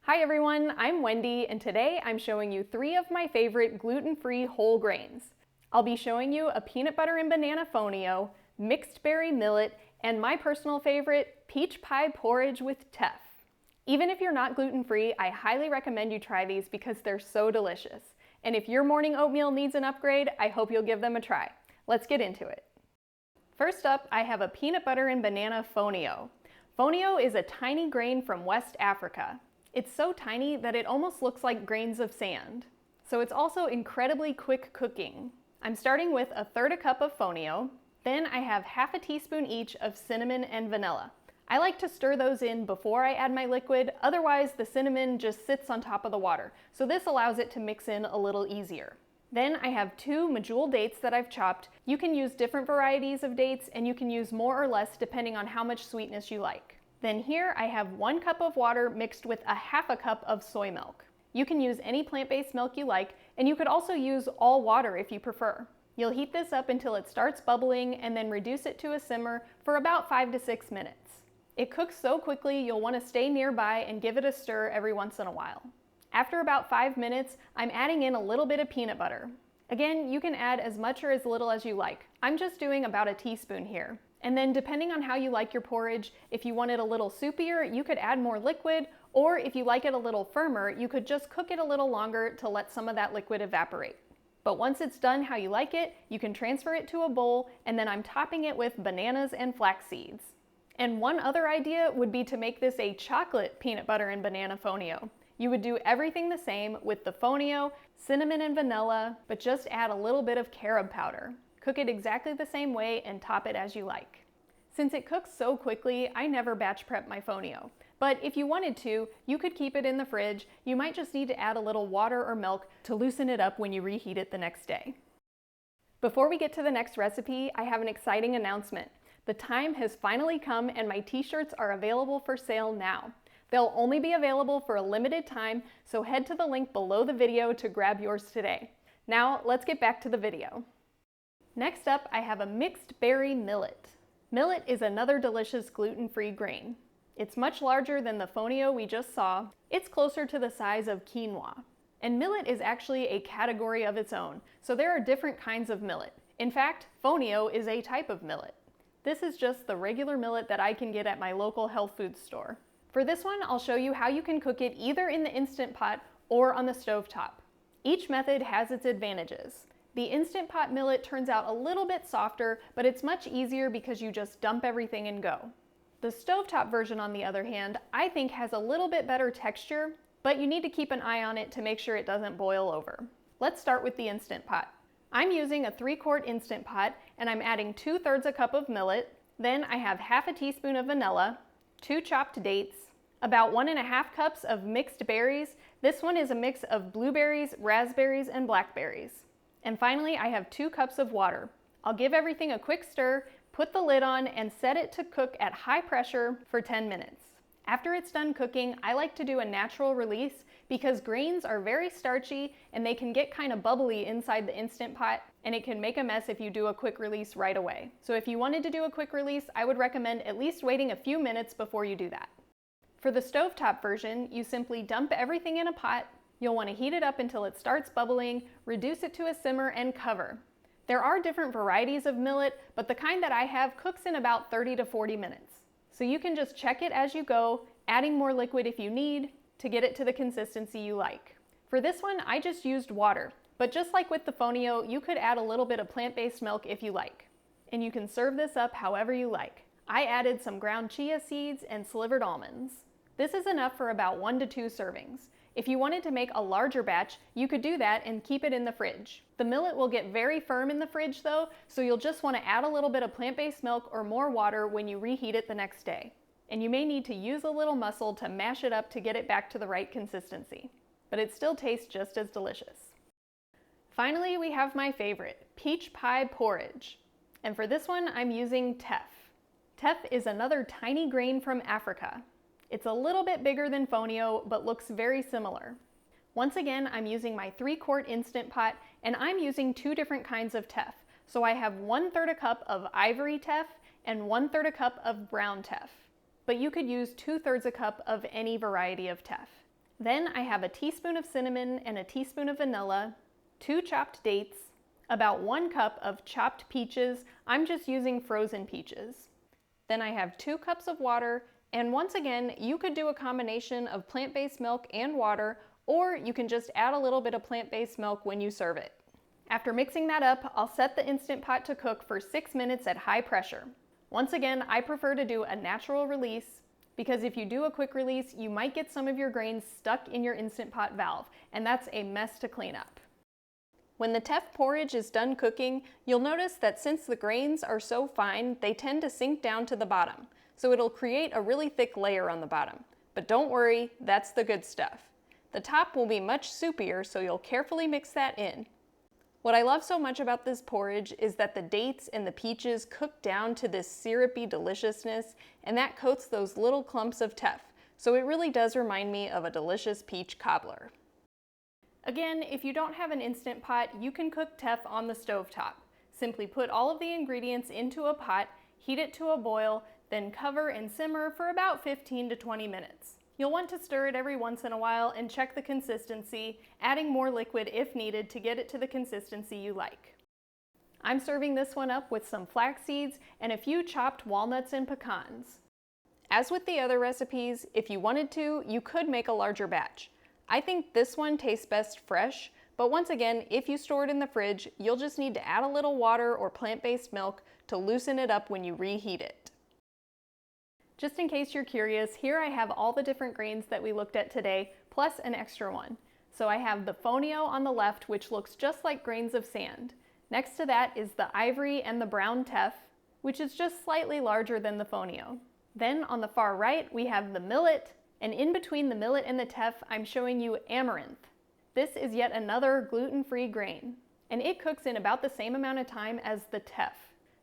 Hi everyone, I'm Wendy, and today I'm showing you 3 of my favorite gluten-free whole grains. I'll be showing you a peanut butter and banana fonio, mixed berry millet, and my personal favorite, peach pie porridge with teff. Even if you're not gluten-free, I highly recommend you try these because they're so delicious. And if your morning oatmeal needs an upgrade, I hope you'll give them a try. Let's get into it. First up, I have a peanut butter and banana fonio. Fonio is a tiny grain from West Africa. It's so tiny that it almost looks like grains of sand. So it's also incredibly quick cooking. I'm starting with 1/3 cup of fonio. Then I have 1/2 teaspoon each of cinnamon and vanilla. I like to stir those in before I add my liquid, otherwise the cinnamon just sits on top of the water. So this allows it to mix in a little easier. Then I have 2 medjool dates that I've chopped. You can use different varieties of dates and you can use more or less depending on how much sweetness you like. Then here I have 1 cup of water mixed with 1/2 cup of soy milk. You can use any plant-based milk you like, and you could also use all water if you prefer. You'll heat this up until it starts bubbling and then reduce it to a simmer for about 5 to 6 minutes. It cooks so quickly you'll want to stay nearby and give it a stir every once in a while. After about 5 minutes, I'm adding in a little bit of peanut butter. Again, you can add as much or as little as you like. I'm just doing about a teaspoon here. And then depending on how you like your porridge, if you want it a little soupier, you could add more liquid, or if you like it a little firmer, you could just cook it a little longer to let some of that liquid evaporate. But once it's done how you like it, you can transfer it to a bowl, and then I'm topping it with bananas and flax seeds. And one other idea would be to make this a chocolate peanut butter and banana fonio. You would do everything the same with the fonio, cinnamon and vanilla, but just add a little bit of carob powder. Cook it exactly the same way and top it as you like. Since it cooks so quickly, I never batch prep my fonio. But if you wanted to, you could keep it in the fridge. You might just need to add a little water or milk to loosen it up when you reheat it the next day. Before we get to the next recipe, I have an exciting announcement. The time has finally come and my t-shirts are available for sale now. They'll only be available for a limited time, so head to the link below the video to grab yours today. Now, let's get back to the video. Next up, I have a mixed berry millet. Millet is another delicious gluten-free grain. It's much larger than the fonio we just saw. It's closer to the size of quinoa. And millet is actually a category of its own, so there are different kinds of millet. In fact, fonio is a type of millet. This is just the regular millet that I can get at my local health food store. For this one, I'll show you how you can cook it either in the Instant Pot or on the stovetop. Each method has its advantages. The Instant Pot millet turns out a little bit softer, but it's much easier because you just dump everything and go. The stovetop version, on the other hand, I think has a little bit better texture, but you need to keep an eye on it to make sure it doesn't boil over. Let's start with the Instant Pot. I'm using a 3-quart Instant Pot, and I'm adding 2/3 cup of millet. Then I have 1/2 teaspoon of vanilla, 2 chopped dates, about 1.5 cups of mixed berries. This one is a mix of blueberries, raspberries, and blackberries. And finally, I have 2 cups of water. I'll give everything a quick stir, put the lid on, and set it to cook at high pressure for 10 minutes. After it's done cooking, I like to do a natural release because grains are very starchy and they can get kind of bubbly inside the Instant Pot, and it can make a mess if you do a quick release right away. So if you wanted to do a quick release, I would recommend at least waiting a few minutes before you do that. For the stovetop version, you simply dump everything in a pot. You'll want to heat it up until it starts bubbling, reduce it to a simmer, and cover. There are different varieties of millet, but the kind that I have cooks in about 30 to 40 minutes. So you can just check it as you go, adding more liquid if you need to get it to the consistency you like. For this one, I just used water, but just like with the fonio, you could add a little bit of plant-based milk if you like. And you can serve this up however you like. I added some ground chia seeds and slivered almonds. This is enough for about 1 to 2 servings. If you wanted to make a larger batch, you could do that and keep it in the fridge. The millet will get very firm in the fridge though, so you'll just want to add a little bit of plant-based milk or more water when you reheat it the next day. And you may need to use a little muscle to mash it up to get it back to the right consistency. But it still tastes just as delicious. Finally, we have my favorite, peach pie porridge. And for this one, I'm using teff. Teff is another tiny grain from Africa. It's a little bit bigger than fonio, but looks very similar. Once again, I'm using my 3-quart Instant Pot, and I'm using 2 different kinds of teff. So I have 1/3 cup of ivory teff and 1/3 cup of brown teff. But you could use 2/3 cup of any variety of teff. Then I have a teaspoon of cinnamon and a teaspoon of vanilla, 2 chopped dates, about 1 cup of chopped peaches. I'm just using frozen peaches. Then I have 2 cups of water, and once again, you could do a combination of plant-based milk and water, or you can just add a little bit of plant-based milk when you serve it. After mixing that up, I'll set the Instant Pot to cook for 6 minutes at high pressure. Once again, I prefer to do a natural release, because if you do a quick release, you might get some of your grains stuck in your Instant Pot valve, and that's a mess to clean up. When the Teff porridge is done cooking, you'll notice that since the grains are so fine, they tend to sink down to the bottom, so it'll create a really thick layer on the bottom. But don't worry, that's the good stuff. The top will be much soupier, so you'll carefully mix that in. What I love so much about this porridge is that the dates and the peaches cook down to this syrupy deliciousness, and that coats those little clumps of Teff, so it really does remind me of a delicious peach cobbler. Again, if you don't have an Instant Pot, you can cook Teff on the stovetop. Simply put all of the ingredients into a pot, heat it to a boil, then cover and simmer for about 15 to 20 minutes. You'll want to stir it every once in a while and check the consistency, adding more liquid if needed to get it to the consistency you like. I'm serving this one up with some flax seeds and a few chopped walnuts and pecans. As with the other recipes, if you wanted to, you could make a larger batch. I think this one tastes best fresh, but once again, if you store it in the fridge, you'll just need to add a little water or plant-based milk to loosen it up when you reheat it. Just in case you're curious, here I have all the different grains that we looked at today, plus an extra one. So I have the Fonio on the left, which looks just like grains of sand. Next to that is the ivory and the brown Teff, which is just slightly larger than the Fonio. Then on the far right, we have the millet, and in between the millet and the Teff, I'm showing you amaranth. This is yet another gluten-free grain, and it cooks in about the same amount of time as the Teff.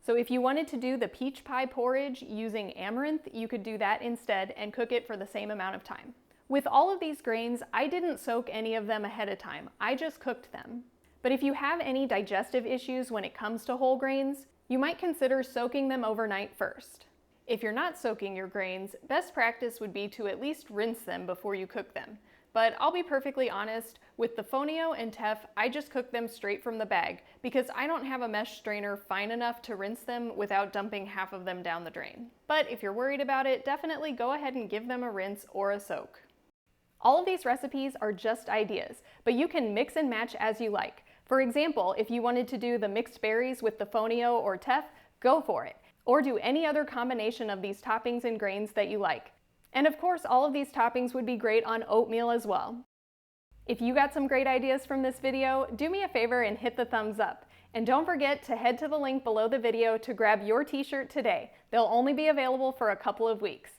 So if you wanted to do the peach pie porridge using amaranth, you could do that instead and cook it for the same amount of time. With all of these grains, I didn't soak any of them ahead of time. I just cooked them. But if you have any digestive issues when it comes to whole grains, you might consider soaking them overnight first. If you're not soaking your grains, best practice would be to at least rinse them before you cook them. But I'll be perfectly honest, with the Fonio and Teff, I just cook them straight from the bag because I don't have a mesh strainer fine enough to rinse them without dumping half of them down the drain. But if you're worried about it, definitely go ahead and give them a rinse or a soak. All of these recipes are just ideas, but you can mix and match as you like. For example, if you wanted to do the mixed berries with the Fonio or Teff, go for it. Or do any other combination of these toppings and grains that you like. And of course, all of these toppings would be great on oatmeal as well. If you got some great ideas from this video, do me a favor and hit the thumbs up. And don't forget to head to the link below the video to grab your t-shirt today. They'll only be available for a couple of weeks.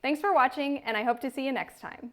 Thanks for watching, and I hope to see you next time.